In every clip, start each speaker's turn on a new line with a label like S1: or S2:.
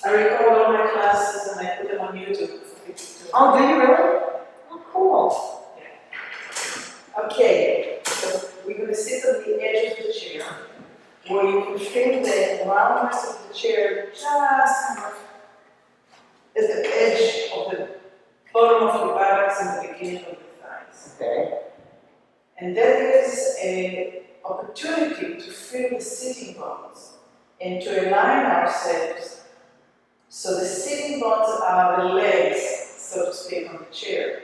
S1: I record all my classes and I put them on YouTube for people to.
S2: Oh, do you really? Oh, cool.
S1: Yeah. Okay, so we're going to sit on the edge of the chair, where you can feel the roundness of the chair just kind of at the edge of the bottom of the buttocks and the beginning of the thighs.
S2: Okay.
S1: And that gives an opportunity to feel the sitting bones and to align ourselves so the sitting bones are the legs, so to speak, on the chair,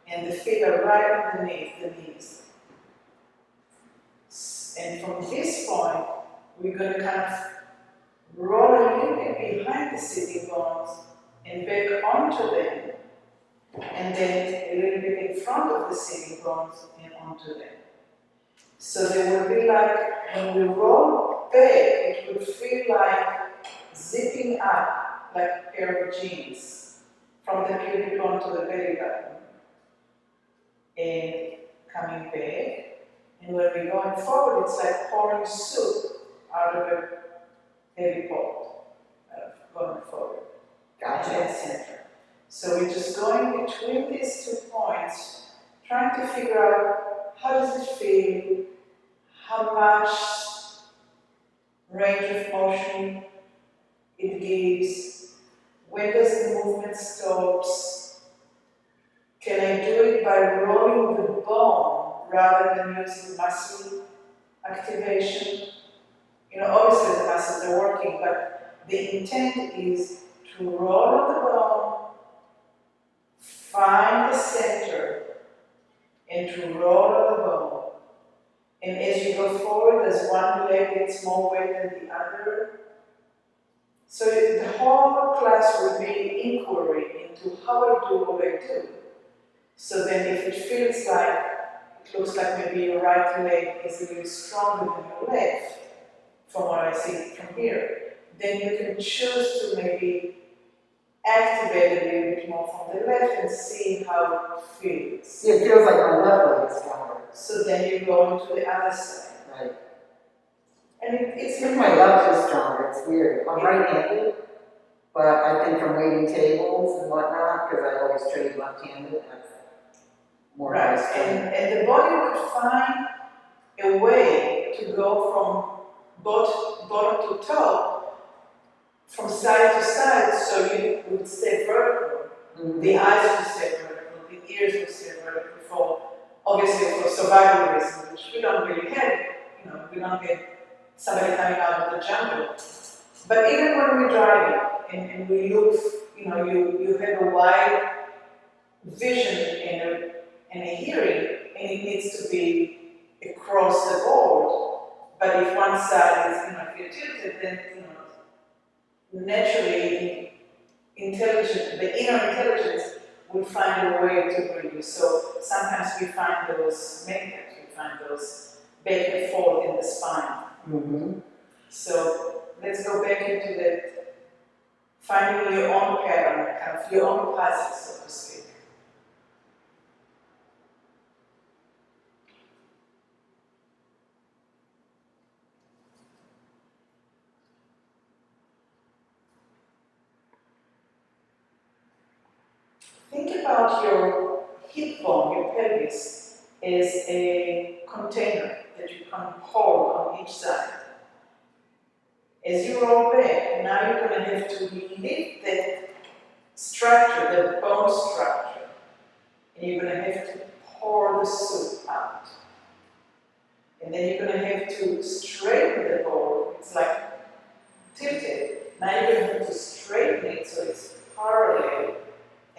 S1: and the feet are right underneath the knees. And from this point, we're going to kind of roll a little bit behind the sitting bones and back onto them, and then a little bit in front of the sitting bones and onto them. So they will be like, when we roll back, it will feel like zipping up, like a pair of jeans, from the pubic bone to the belly button, and coming back. And when we're going forward, it's like pouring soup out of a heavy pot, going forward.
S2: Gotcha.
S1: And center. So we're just going between these 2 points, trying to figure out how does it feel, how much range of motion it gives, when does the movement stops, can I do it by rolling the bone rather than using muscle activation? You know, obviously the muscles are working, but the intent is to roll the bone, find the center, and to roll the bone. And as you go forward, as one leg gets more weight than the other. So the whole class will be inquiry into how I do what I do. So then if it feels like, it looks like maybe your right leg is a little stronger than your left, from what I see from here, then you can choose to maybe activate a little bit more from the left and see how it feels.
S2: See, it feels like my left leg is stronger.
S1: So then you go into the other side.
S2: Right.
S1: And it's
S2: If my left is stronger, it's weird. I'm right-handed, but I think from waiting tables and whatnot, because I always trade left-handed, that's more
S1: right.
S2: nice.
S1: And the body would find a way to go from bottom to top, from side to side, so you would stay vertical.
S2: Mm-hmm.
S1: The eyes would stay vertical, the ears would stay vertical, obviously for survival reasons, which we don't really have. You know, we don't get somebody coming out of the jungle. But even when we're driving and we look, you know, you have a wide vision and a hearing, and it needs to be across the board. But if one side is, you know, if you're tilted, then, you know, naturally, the inner intelligence will find a way to bring you. So sometimes we find those, many times we find those back and forth in the spine.
S2: Mm-hmm.
S1: So let's go back into that, finding your own pattern, kind of your own puzzle, so to speak. Think about your hip bone, your pelvis, as a container that you can hold on each side. As you roll back, now you're going to have to lift that structure, the bone structure, and you're going to have to pour the soup out. And then you're going to have to straighten the bowl. It's like tilted. Now you're going to have to straighten it so it's parallel.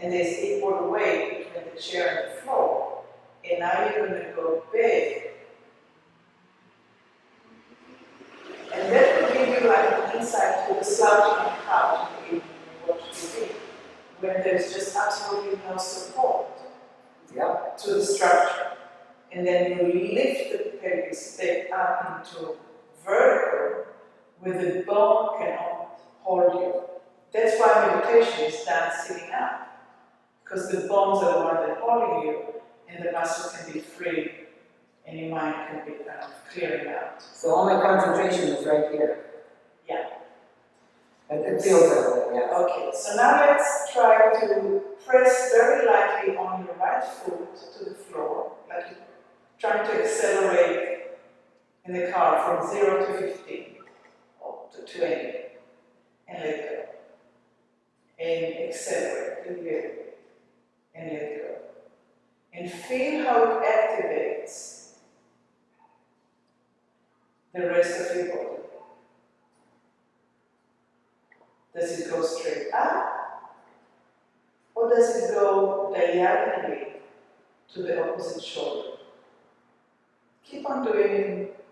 S1: And there's equal weight between the chair and the floor. And now you're going to go back. And that will give you like an insight to the slouching couch in the evening when you watch TV, when there's just absolutely no support to the structure. And then you lift the pelvis back up into vertical, where the bone can hold you. That's why meditation is done sitting up. Because the bones are the one that are holding you, and the muscle can be free, and your mind can be kind of clearing out.
S2: So all my concentration is right here.
S1: Yeah.
S2: It feels that way, yeah.
S1: Okay, so now let's try to press very lightly on your right foot to the floor, like you're trying to accelerate in the car from 0 to 15 or to 20, and let go. And accelerate a little bit, and let go. And feel how it activates the rest of your body. Does it go straight up, or does it go diagonally to the opposite shoulder? Keep on doing it.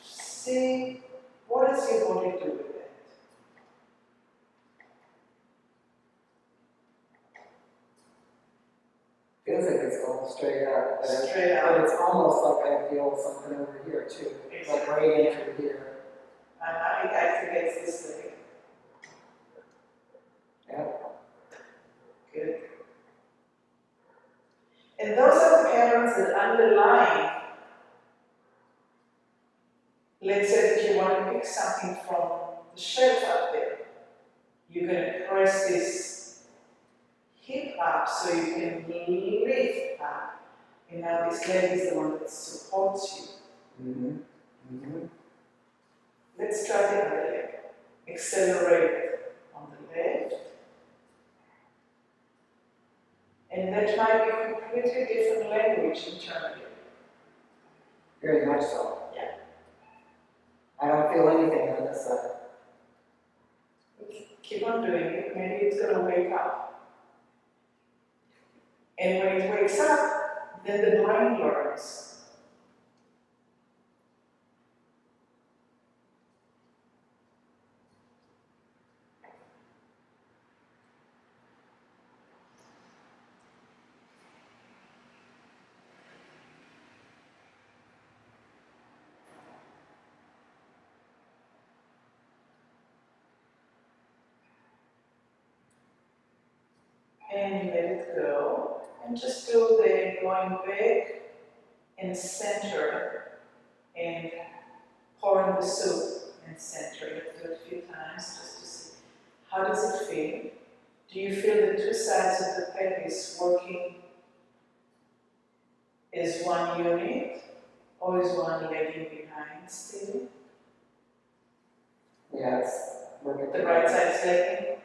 S1: See what does your body do with it.
S2: Feels like it's going straight up,
S1: Straight
S2: but
S1: up.
S2: it's almost like I feel something over here too. It's like right into here.
S1: And now it activates this leg.
S2: Yeah.
S1: Good. And those are the patterns that underlie. Let's say that you want to pick something from the shelf up there. You're going to press this hip up so you can lift up. And now this leg is the one that supports you. Let's try the other leg. Accelerate on the left. And that might be a completely different language internally.
S2: Very much so.
S1: Yeah.
S2: I don't feel anything on this side.
S1: Keep on doing it, maybe it's going to wake up. And when it wakes up, then the brain learns. And let it go. And just do the going back and center and pour in the soup and center. Let's do it a few times just to see. How does it feel? Do you feel the two sides of the pelvis working as one unit, or is one lagging behind still?
S2: Yes. Working
S1: The right side is lagging?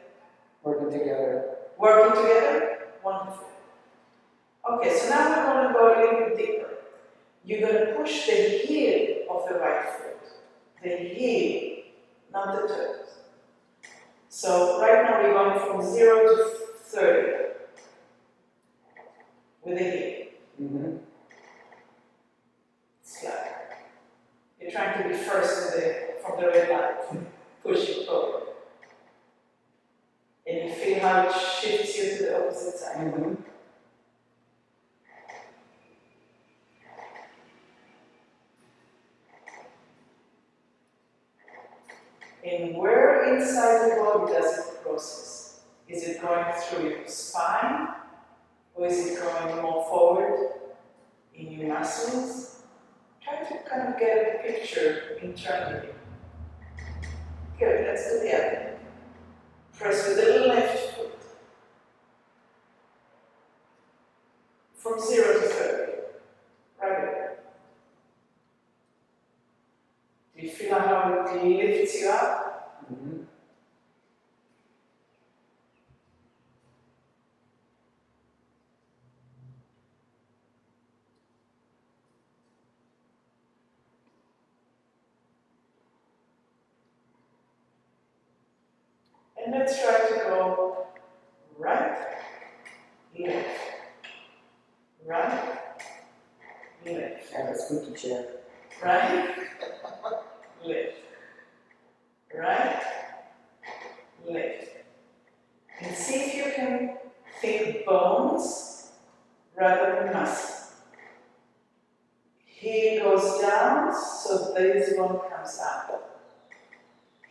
S2: Working together.
S1: Working together? Wonderful. Okay, so now we're going to go a little bit deeper. You're going to push the heel of the right foot. The heel, not the toes. So right now we're going from 0 to 30 with the heel. Slide. You're trying to be first from the red light. Push it forward. And you feel how it shifts you to the opposite side. And where inside the body does it process? Is it going through your spine? Or is it going more forward in your muscles? Try to kind of get a picture internally. Good, let's do the other. Press with the left foot. From 0 to 30. Right there. Do you feel how it lifts you up? And let's try to go right, left, right, left.
S2: I have a squeaky chair.
S1: Right, left, right, left. And see if you can think bones rather than muscle. Heel goes down, so this bone comes up.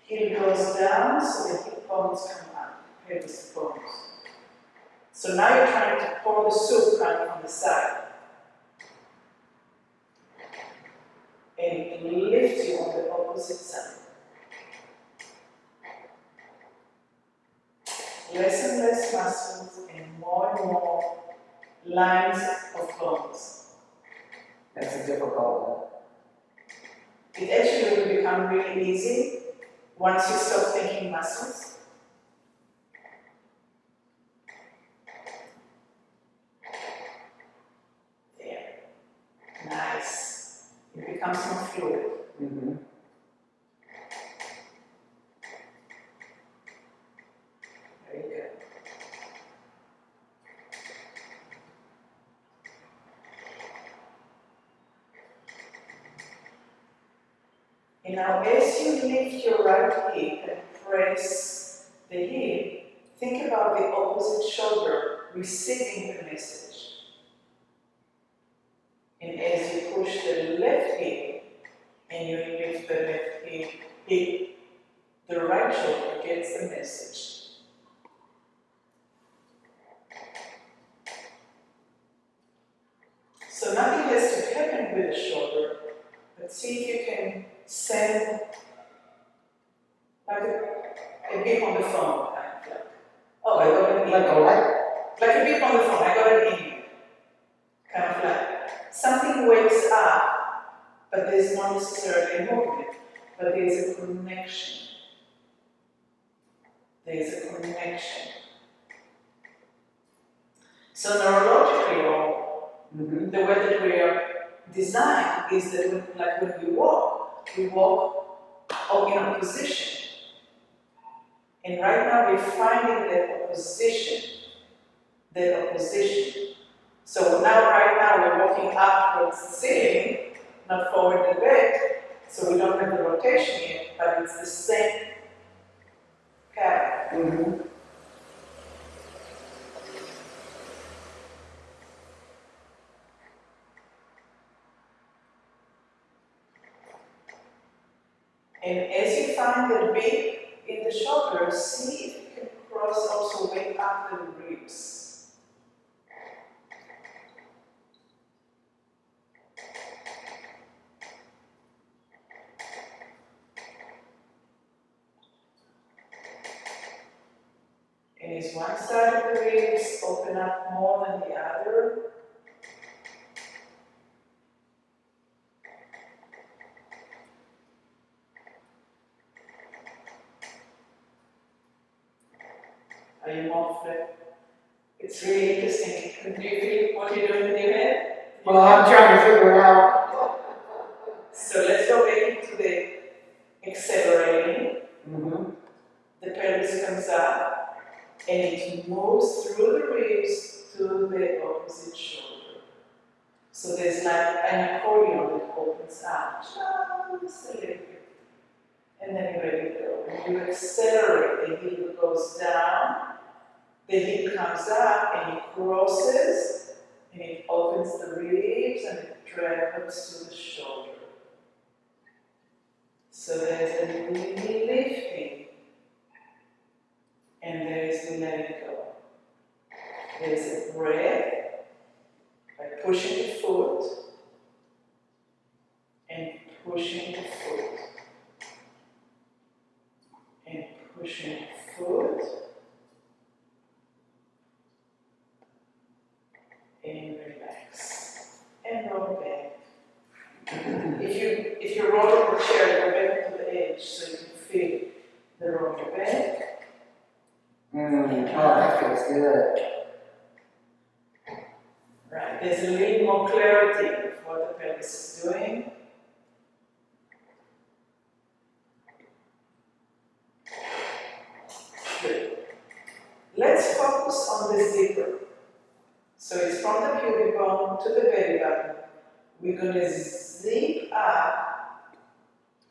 S1: Heel goes down, so the hip bones come up, pelvis bones. So now you're trying to pour the soup coming from the side. And it lifts you on the opposite side. lines of bones.
S2: That's a difficult one.
S1: It actually will become really easy once you stop thinking muscles. There. Nice. It becomes more fluid.
S2: Mm-hmm.
S1: Very good. And now as you lift your right hip and press the hip, think about the opposite shoulder receiving the message. And as you push the left hip and you lift the left hip, the right shoulder gets the message. So nothing has to happen with the shoulder, but see if you can send like a beep on the phone, kind of like, oh, I got an email.
S2: Like a what?
S1: Like a beep on the phone, I got an email. Kind of like, something wakes up, but there's not necessarily a movement, but there's a connection. There's a connection. So neurologically, or the way that we are designed is that when we walk in a position. And right now we're finding that opposition. So right now we're walking up towards the ceiling, not forward and back, so we don't have the rotation yet, but it's the same pattern.
S2: Mm-hmm.
S1: And as you find the beat in the shoulder, see if you can cross also way up the ribs. And is one side of the ribs open up more than the other? Are you more flat? It's really interesting. Do you feel what you're doing in your head?
S2: Well, I'm trying to figure it out.
S1: So let's go back into the accelerating.
S2: Mm-hmm.
S1: The pelvis comes up and it moves through the ribs to the opposite shoulder. So there's like an accordion that opens up just a little bit. And then you're ready to go. When you accelerate, the heel goes down, the heel comes up and it crosses and it opens the ribs and it travels to the shoulder. So there's a lifting and there's a letting go. There's a breath by pushing the foot and pushing the foot and pushing the foot and relax and roll back. If you roll in the chair, go back to the edge so you can feel the roll back.
S2: Oh, that feels good.
S1: Right, there's a little more clarity of what the pelvis is doing. Good. Let's focus on the zipper. So it's from the pubic bone to the belly button. We're going to zip up,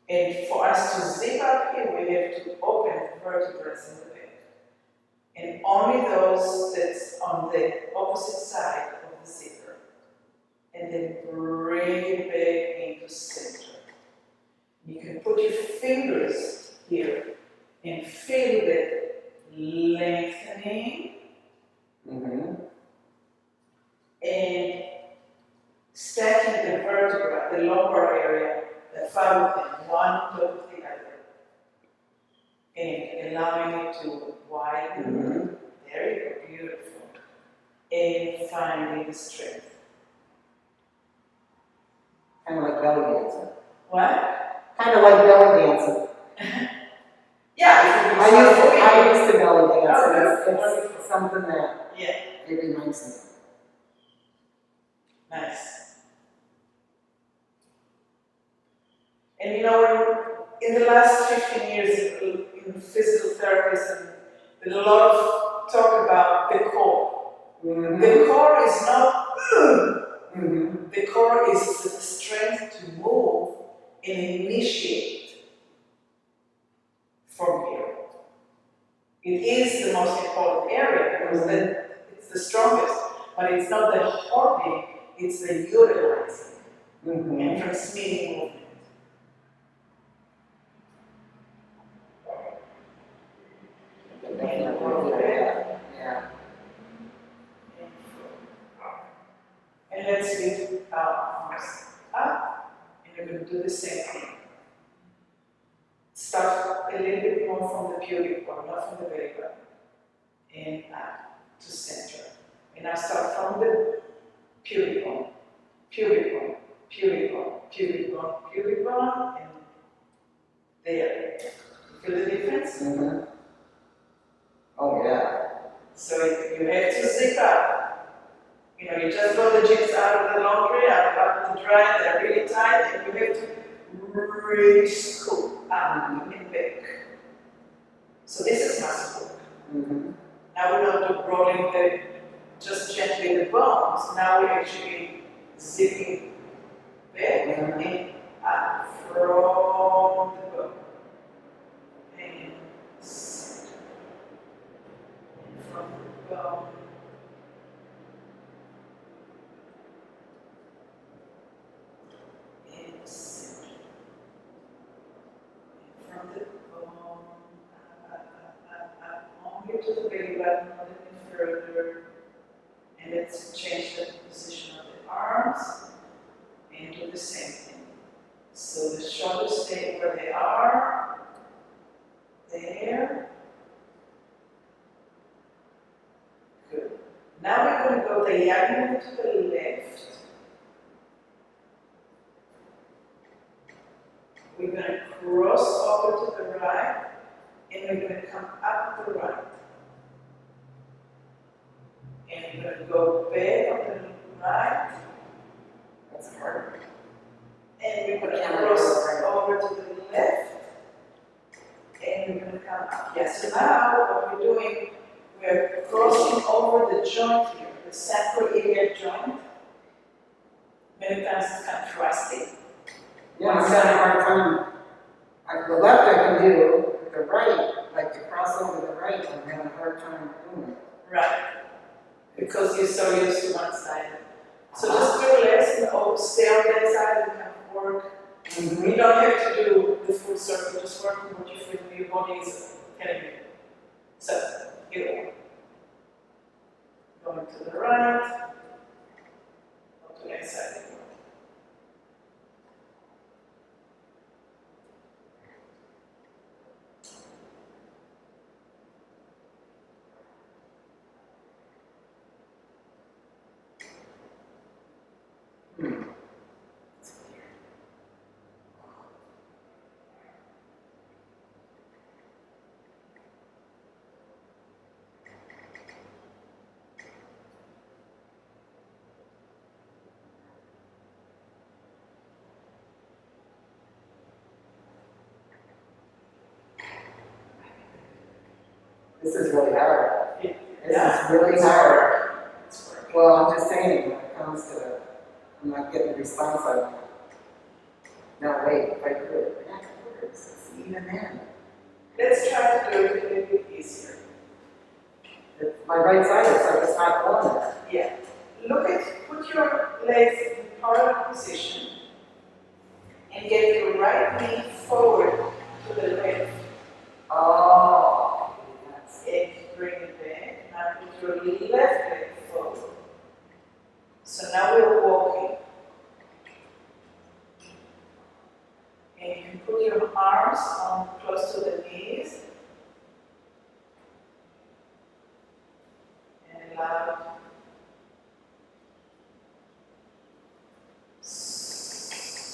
S1: and for us to zip up here, we have to open the vertebrae in the back. And only those that's on the opposite side of the zipper. And then bring it back into center. You can put your fingers here and feel the lengthening and stacking the vertebra, the lumbar area, that follow them, one on top of the other. And allowing it to widen. There you go, beautiful. and finding strength.
S2: Kind of like belly dancing.
S1: What?
S2: Kind of like belly dancing.
S1: Yeah,
S2: I used to belly dance.
S1: Oh,
S2: It's something that
S1: yeah,
S2: it reminds me of.
S1: nice. And you know, in the last 15 years in physical therapies, there's a lot of talk about the core.
S2: Mm-hmm.
S1: The core is not,
S2: Mm-hmm.
S1: the core is the strength to move and initiate from here. It is the most important area because then it's the strongest, but it's not the holding, it's the utilizing and transmitting movement.
S2: Definitely feel that. Yeah.
S1: And let's lift our arms up, and we're going to do the same thing. Start a little bit more from the pubic bone, not from the belly button, and up to center. And now start from the pubic bone, pubic bone, pubic bone, pubic bone, pubic bone, and there. Feel the difference?
S2: Mm-hmm. Oh, yeah.
S1: So you have to zip up. You know, you just got the jeans out of the laundry, out of the dryer, they're really tight, and you have to really scoop up and back. So this is muscle work.
S2: Mm-hmm.
S1: Now we're not rolling just gently the bones. Now we're actually zipping back and up from the bone. And center. And from the bone. And center. And from the bone, up, only to the belly button, a little bit further. And let's change the position of the arms and do the same thing. So the shoulders stay where they are. There. Good. Now we're going to go diagonally to the left. We're going to cross over to the right, and we're going to come up the right. And we're going to go back on the right.
S2: That's hard.
S1: And we're going to cross over to the left. And we're going to come up. Yes, so now what we're doing, we're crossing over the joint here, the sacroiliac joint. Many times it's kind of rusty.
S2: Yeah, I'm having a hard time. The left I can do, but the right, like to cross over the right, I'm having a hard time doing it.
S1: Right. Because you're so used to one side. So just do less and stay on that side and kind of work.
S2: Mm-hmm.
S1: You don't have to do the full circle, just work on what you feel your body is telling you. So, here we go. Going to the right, go to the next side.
S2: This is really hard. This
S1: Yeah,
S2: is really
S1: it's
S2: hard.
S1: It's work.
S2: Well, I'm just saying, when it comes to the, I'm not getting the response I want. No, wait, if I do it backwards, it's even then.
S1: Let's try to do it a little bit easier.
S2: My right side is like it's not going there.
S1: Yeah. Put your legs in parallel position and get your right knee forward to the left.
S2: Oh, that's
S1: And bring it back. Now put your left leg forward. So now we're walking. And you can put your arms on close to the knees. And allow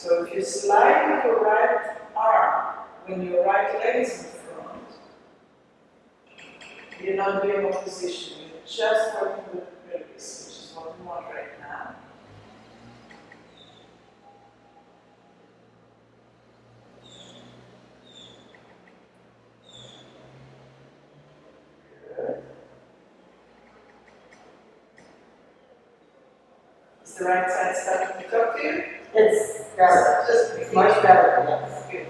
S1: So if you slide with your right arm, when your right leg is in front, you're not doing opposition, you're just working with the pelvis, which is what we want right now. Good. Is the right side starting to talk to you?
S2: It's better,
S1: Just
S2: much better, yes.
S1: Good.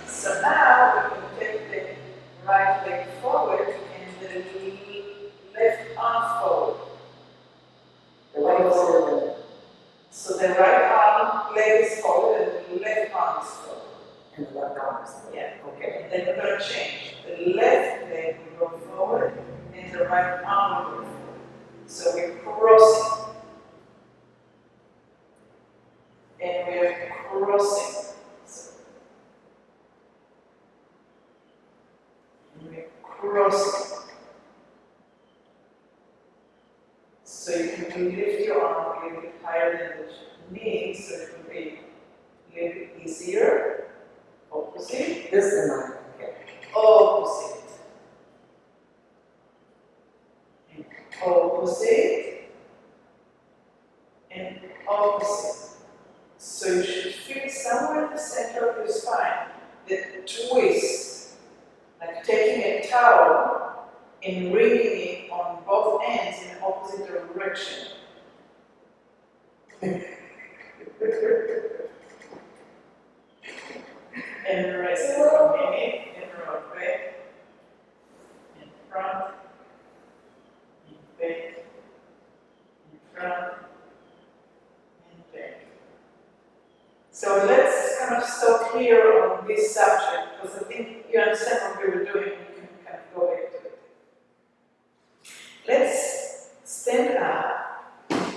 S1: So now we can take the right leg forward and the left arm forward.
S2: The leg forward
S1: So the right arm leg is forward and the left arm is forward.
S2: and the left arm is forward.
S1: Yeah.
S2: Okay.
S1: And then we're going to change. The left leg will go forward and the right arm will go forward. So we're crossing. And we're crossing. And we're crossing. So you can lift your arm a little bit higher than the knee, so it will be a little bit easier. Opposite.
S2: This is mine, okay.
S1: Opposite. And opposite. And opposite. So you should feel somewhere in the center of your spine the twist, like taking a towel and wringing it on both ends in the opposite direction. And rest for a minute and roll back, in front, and back, in front, and back. So let's kind of stop here on this subject because I think you understand what we were doing and you can kind of go back to it. Let's stand up and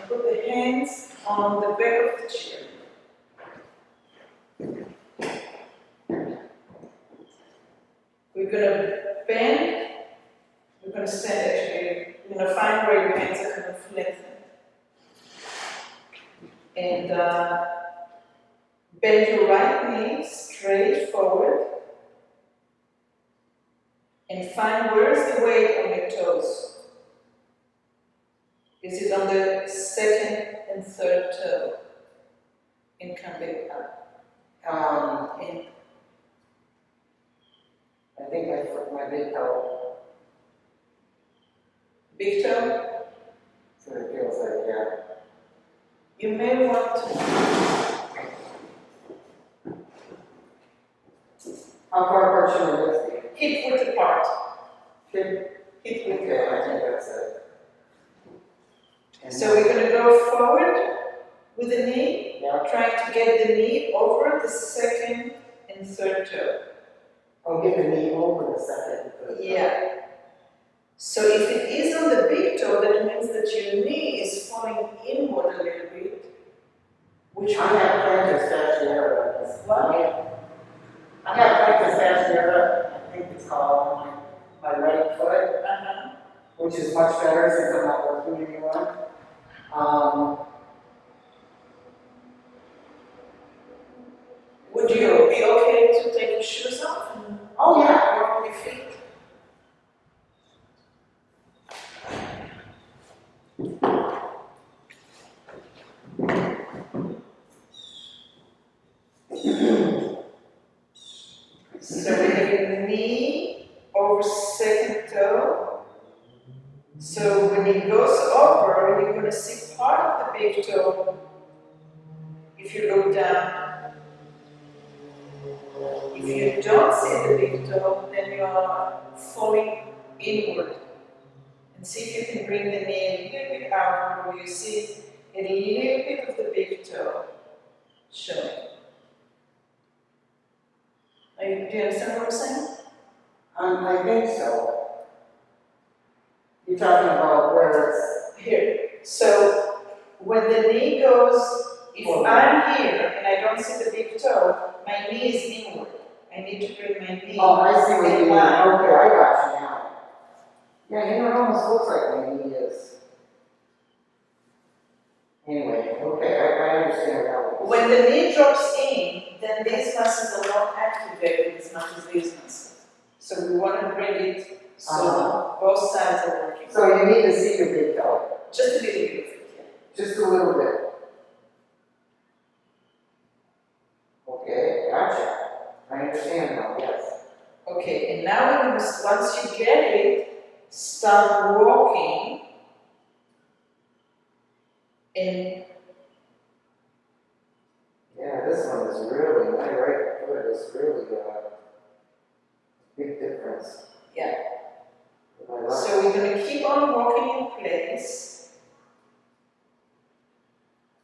S1: put the hands on the back of the chair. We're going to bend, we're going to stand actually, you're going to find where your hands are kind of flattened. And bend your right knee straight forward and find where's the weight on your toes. Is it on the second and third toe? And come back up. And
S2: I think I put my big toe,
S1: big toe.
S2: so it feels like, yeah.
S1: You may want to.
S2: How far apart should my legs be?
S1: Hip width apart.
S2: Hip.
S1: Hip width
S2: Okay, I
S1: apart.
S2: think that's it. And
S1: So we're going to go forward with the knee,
S2: yeah.
S1: trying to get the knee over the second and third toe.
S2: I'll get the knee over the second.
S1: Yeah. So if it is on the big toe, that means that your knee is falling inward a little bit, which
S2: I have plantar fasciitis.
S1: What?
S2: I have plantar fasciitis, I think it's called, on my right foot, which is much better since I'm not working anymore.
S1: Would you be okay to take your shoes off and
S2: Oh yeah.
S1: work on your feet? So we're having the knee over second toe. So when it goes over, you're going to see part of the big toe if you look down. If you don't see the big toe, then you are falling inward. And see if you can bring the knee a little bit out where you see a little bit of the big toe showing. Do you understand what I'm saying?
S2: I think so. You're talking about where it's...
S1: Here. So when the knee goes, if I'm here and I don't see the big toe, my knee is inward. I need to bring my knee.
S2: Oh, I see what you
S1: in
S2: mean.
S1: line.
S2: Okay, I got you now. Yeah, you know, it almost looks like my knee is.
S1: when the knee drops in, then these muscles are not activated as much as these muscles. So we want to bring it so both sides are working.
S2: So you need to see your big toe.
S1: Just a little bit of it, yeah.
S2: Just a little bit. Okay, gotcha. I understand now, yes.
S1: Okay, and now we're going to, once you get it, start walking and
S2: yeah, this one is really, my right foot is really big difference.
S1: yeah. So we're going to keep on walking in place,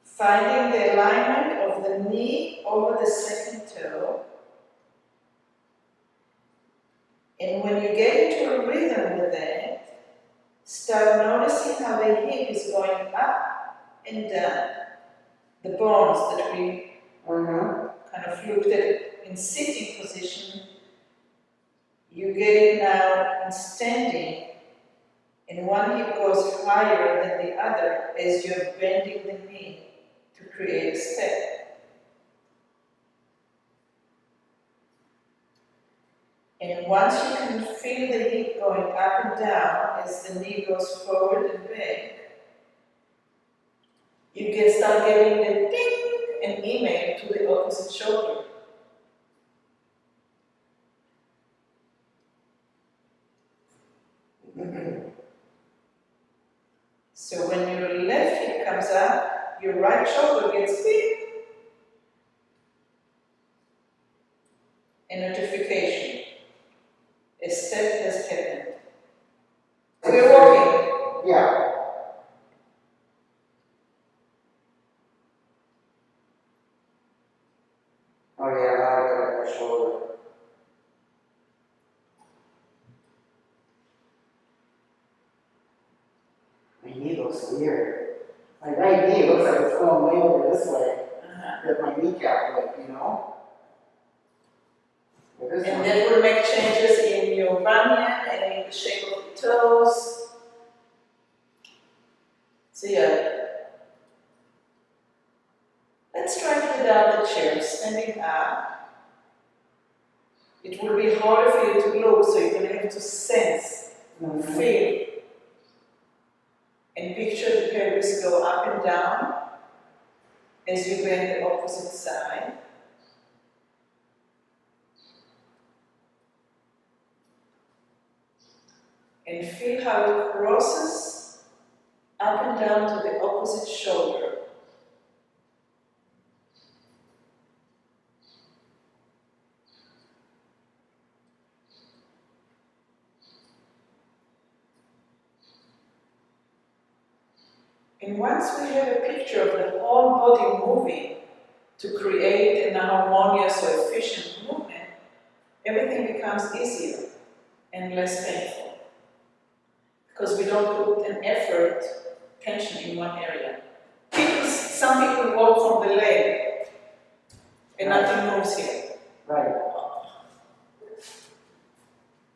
S1: finding the alignment of the knee over the second toe. And when you get into a rhythm with it, start noticing how the hip is going up and down. The bones that we kind of looked at in sitting position, you get it now in standing, and one hip goes higher than the other as you're bending the knee to create a step. And once you can feel the hip going up and down as the knee goes forward and back, you can start getting the ding, an email to the opposite shoulder. So when your left hip comes up, your right shoulder gets big. A notification. A step has happened. We're walking.
S2: Yeah. Oh yeah, now I got it on my shoulder. My knee looks weird. My right knee looks like it's going way over this way. With my kneecap like, you know?
S1: And that will make changes in your bunion and in the shape of the toes. So yeah. Let's try it without the chair, standing up. It will be harder for you to look, so you're going to have to sense, feel, and picture the pelvis go up and down as you bend the opposite side. And feel how it crosses up and down to the opposite shoulder. And once we have a picture of the whole body moving to create an harmonious or efficient movement, everything becomes easier and less painful. Because we don't put an effort, tension in one area. Some people walk from the leg and nothing moves here.
S2: Right.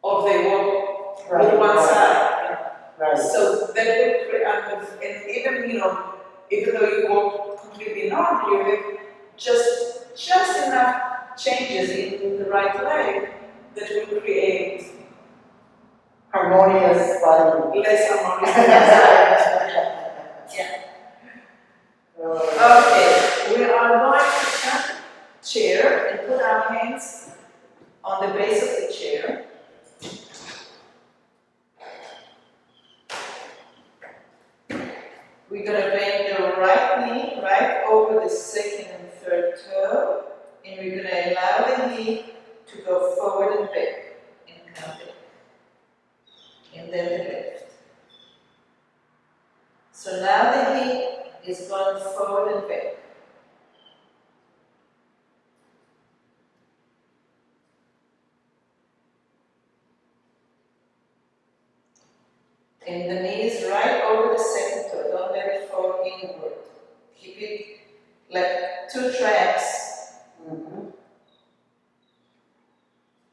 S1: Or they walk with one side.
S2: Right.
S1: So that would create, and even, even though you walk completely normal, you have just enough changes in the right leg that will create
S2: Harmonious body.
S1: less harmonious yeah. Okay, we are going to turn the chair and put our hands on the base of the chair. We're going to bend the right knee right over the second and third toe, and we're going to allow the knee to go forward and back, and come back, and then the left. So now the hip is going forward and back. And the knee is right over the second toe. Don't let it fall inward. Keep it like two tracks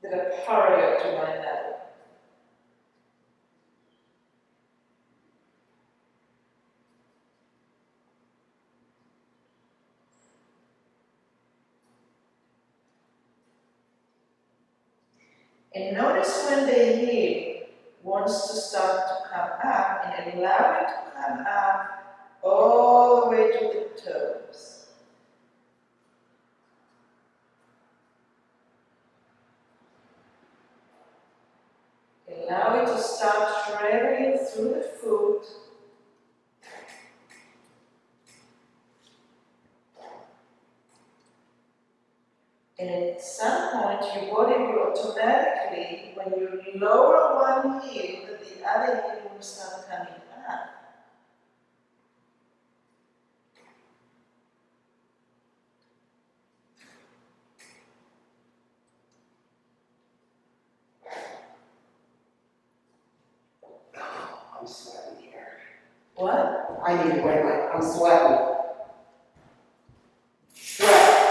S1: that are parallel to one another. And notice when the heel wants to start to come up, and allow it to come up all the way to the toes. Allow it to start traveling through the foot. And at some point, your body will automatically, when you lower one heel, that the other heel will start coming up.
S2: I'm sweating here.
S1: What?
S2: I need to wear my, I'm sweating. Sweat.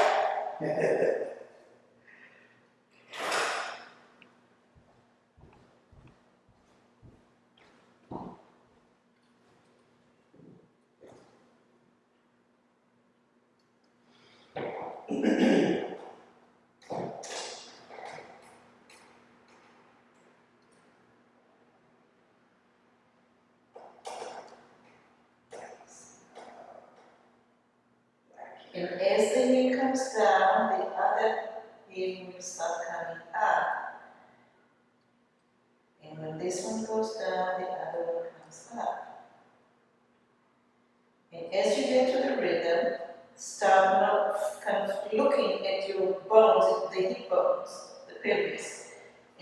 S1: And as the heel comes down, the other heel will start coming up. And when this one goes down, the other one comes up. And as you get to the rhythm, start now kind of looking at your bones, the hip bones, the pelvis,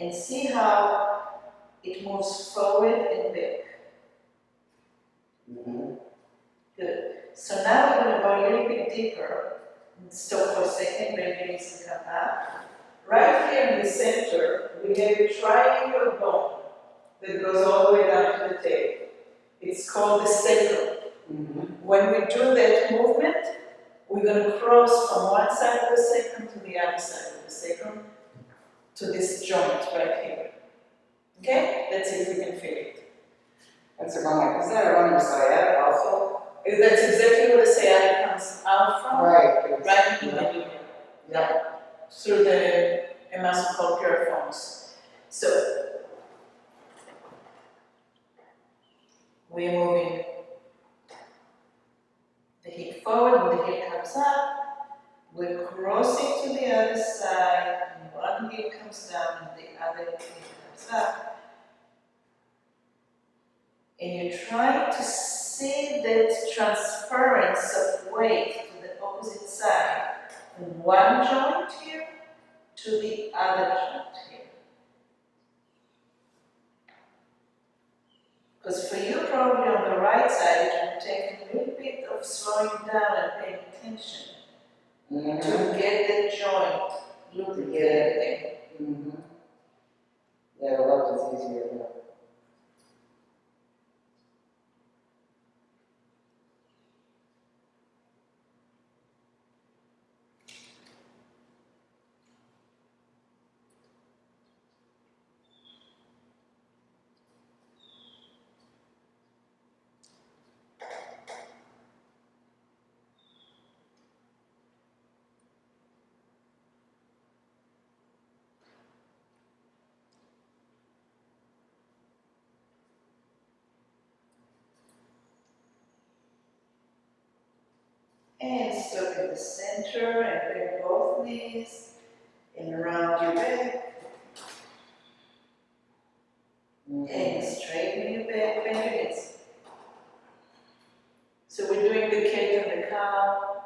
S1: and see how it moves forward and back.
S2: Mm-hmm.
S1: Good. So now we're going to go a little bit deeper. Stop for a second, bring your knees and come up. Right here in the center, we have a triangle bone that goes all the way down to the tail. It's called the sacrum.
S2: Mm-hmm.
S1: When we do that movement, we're going to cross from one side of the sacrum to the other side of the sacrum to this joint right here. Okay? Let's see if we can feel it.
S2: That's a wrong, is that a wrong sciatic also?
S1: That's exactly where the sciatic comes out from.
S2: Right.
S1: Right in the middle here.
S2: Yeah.
S1: Through a muscle called piriformis. So, we're moving the hip forward, when the hip comes up, we're crossing to the other side, and one hip comes down and the other hip comes up. And you're trying to see that transference of weight to the opposite side from one joint here to the other joint here. Because for you, probably on the right side, it will take a little bit of slowing down and paying attention to get the joint lubricated.
S2: Mm-hmm. Yeah, the left is easier. Yeah.
S1: And stop in the center and bring both knees and around your back. And straighten your back, bend your knees. So we're doing the cat and the cow.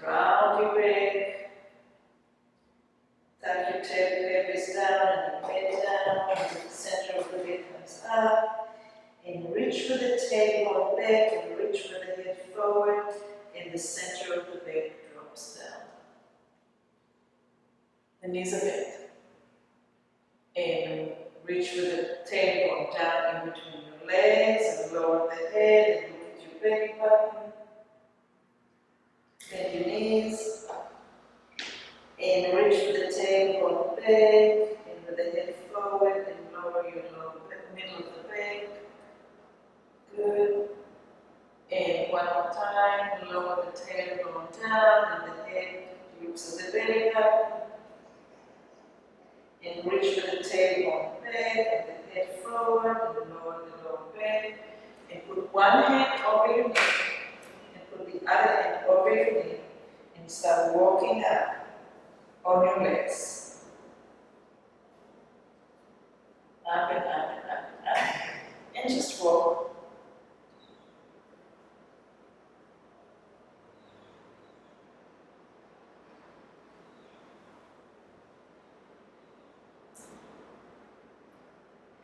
S1: Round your back. Tuck your pelvis down and your head down. And the center of the head comes up. And reach for the tailbone back and reach for the head forward. And the center of the back drops down. The knees are bent. And reach with the tailbone down in between your legs and lower the head and look at your belly button. Bend your knees. And reach with the tailbone back and with the head forward and lower your middle of the back. Good. And one more time, lower the tailbone down and the head looks at the belly button. And reach with the tailbone back and the head forward and lower the lower back. And put one hand over your knee and put the other hand over your knee and start walking up on your legs. Up and up and up and up. And just walk.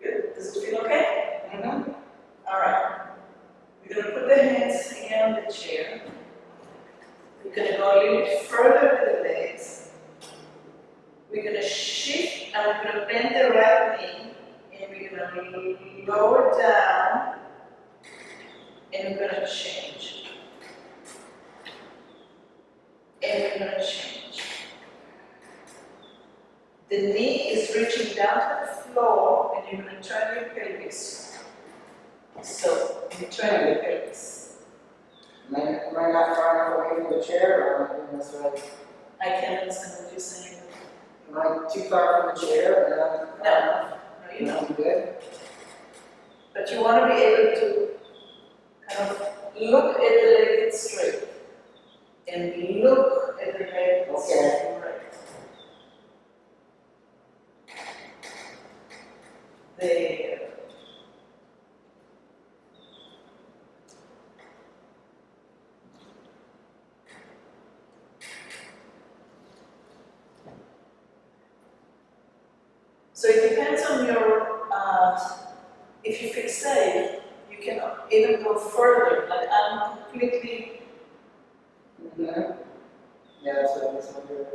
S1: Good. Does it feel okay?
S2: Mm-hmm.
S1: All right. We're going to put the hands here on the chair. We're going to go a little bit further with the legs. We're going to shift and we're going to bend the right knee and we're going to lower down and we're going to change. And we're going to change. The knee is reaching down to the floor and you're going to turn your pelvis. So, you turn your pelvis.
S2: Am I not far enough away from the chair, or am I doing this right?
S1: I can't understand what you're saying.
S2: Am I too far from the chair?
S1: No, you're not.
S2: I'm good.
S1: But you want to be able to kind of look at the leg that's straight and look at the leg that's right. There. So it depends on your, if you feel safe, you can even go further, like I'm completely,
S2: Mm-hmm. Yeah, that's what I was wondering.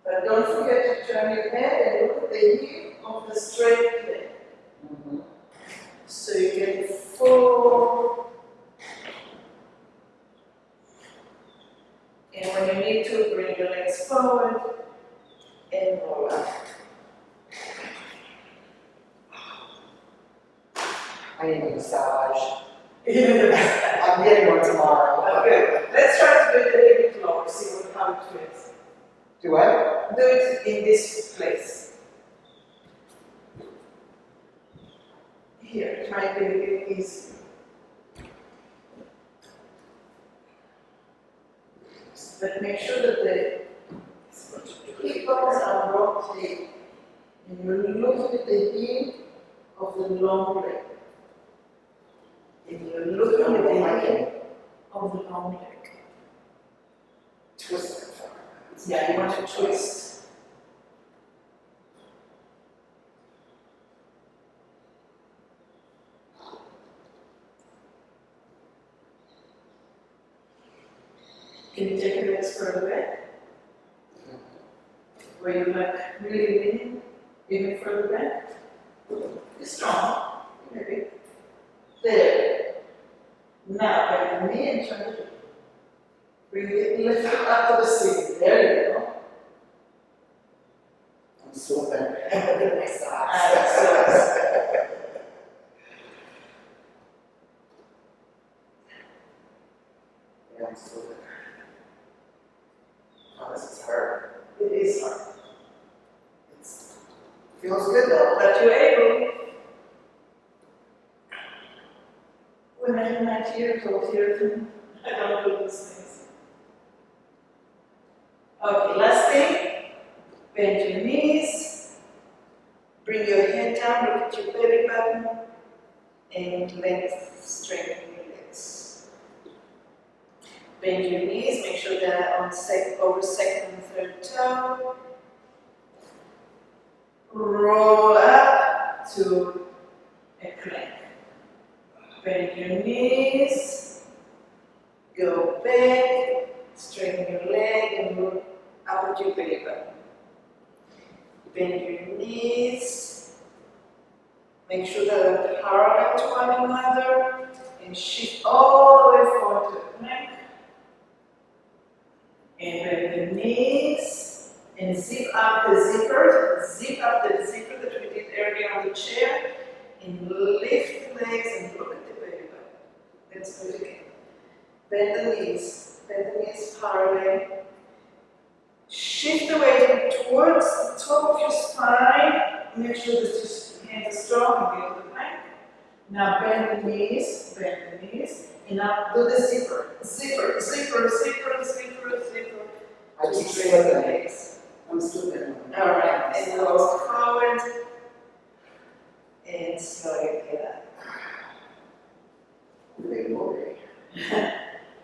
S1: but don't forget to turn your head and look at the heel of the straight leg.
S2: Mm-hmm.
S1: So you get full, and when you need to, bring your legs forward and roll up.
S2: I need a massage. I'm getting one tomorrow.
S1: Okay, let's try to do it a little bit lower, see how it feels.
S2: Do what?
S1: Do it in this place. Here, it might be a little easy. But make sure that the hip bones are rotating. And you're looking at the heel of the long leg. And you're looking at the heel of the long leg.
S2: Twist it.
S1: Yeah, you want to twist. Can you take your legs further back? Where you like really leaning, even further back? Be strong, maybe. There. Now, bend the knee and turn it. Bring it, lift it up to the ceiling. There you go.
S2: I'm slipping. I'm getting my socks. Yeah, I'm slipping. Oh, this is hard.
S1: It is hard.
S2: It feels good though.
S1: But you're able. When I'm 90 years old here, I don't do these things. Okay, last thing. Bend your knees. Bring your head down, look at your belly button, and length, straighten your legs. Bend your knees, make sure they're on over second and third toe. Roll up to a plank. Bend your knees, go back, straighten your leg, and look up at your belly button. Bend your knees, make sure that they're parallel to one another, and shift all the way forward to the plank. And bend the knees, and zip up the zipper that we did earlier on the chair, and lift the legs and look at the belly button. Let's do it again. bend the knees parallel. Shift the weight towards the top of your spine. Make sure that your hands are strong and get to the plank. Now bend the knees, and now do the zipper. Zipper, zipper, zipper, zipper, zipper.
S2: I keep slipping. I'm slipping.
S1: Alright, and go forward. And slowly get up.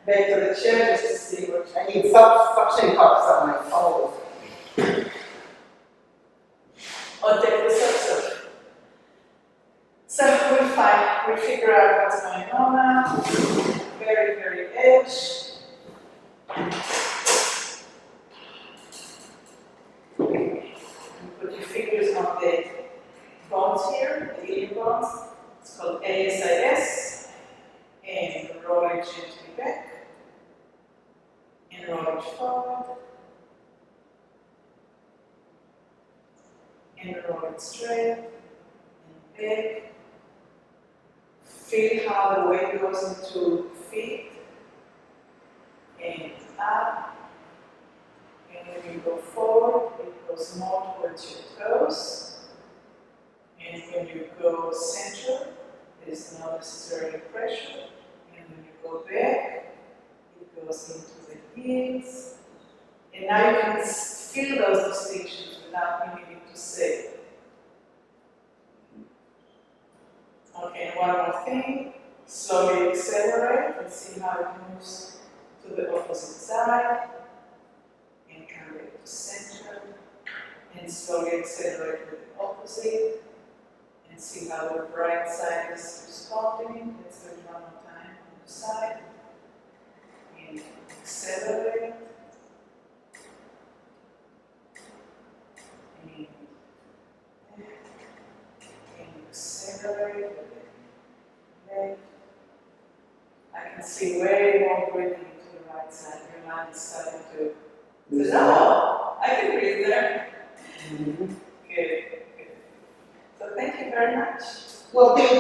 S1: Back to the chair just to see what
S2: I need suction cups on my toes.
S1: or take the steps up. So we'll figure out what's going on now. Very, very edge. Put your fingers on the bones here, the ilium bones. It's called ASIS. And roll it gently back. And roll it forward. And roll it straight. And back. Feel how the weight goes into feet. And up. And when you go forward, it goes more towards your toes. And when you go center, there's no necessarily pressure. And when you go back, it goes into the heels. And now you can feel those distinctions without me needing to say. Okay, and one more thing. Slowly accelerate and see how it moves to the opposite side. And come back to center. And slowly accelerate with the opposite. And see how the right side is responding. Let's do it one more time on the side. And accelerate. And accelerate with the leg. I can see way more breathing to the right side. Your mind is starting to say, oh, I can breathe there. Good, good. So thank you very much.
S2: Well, thank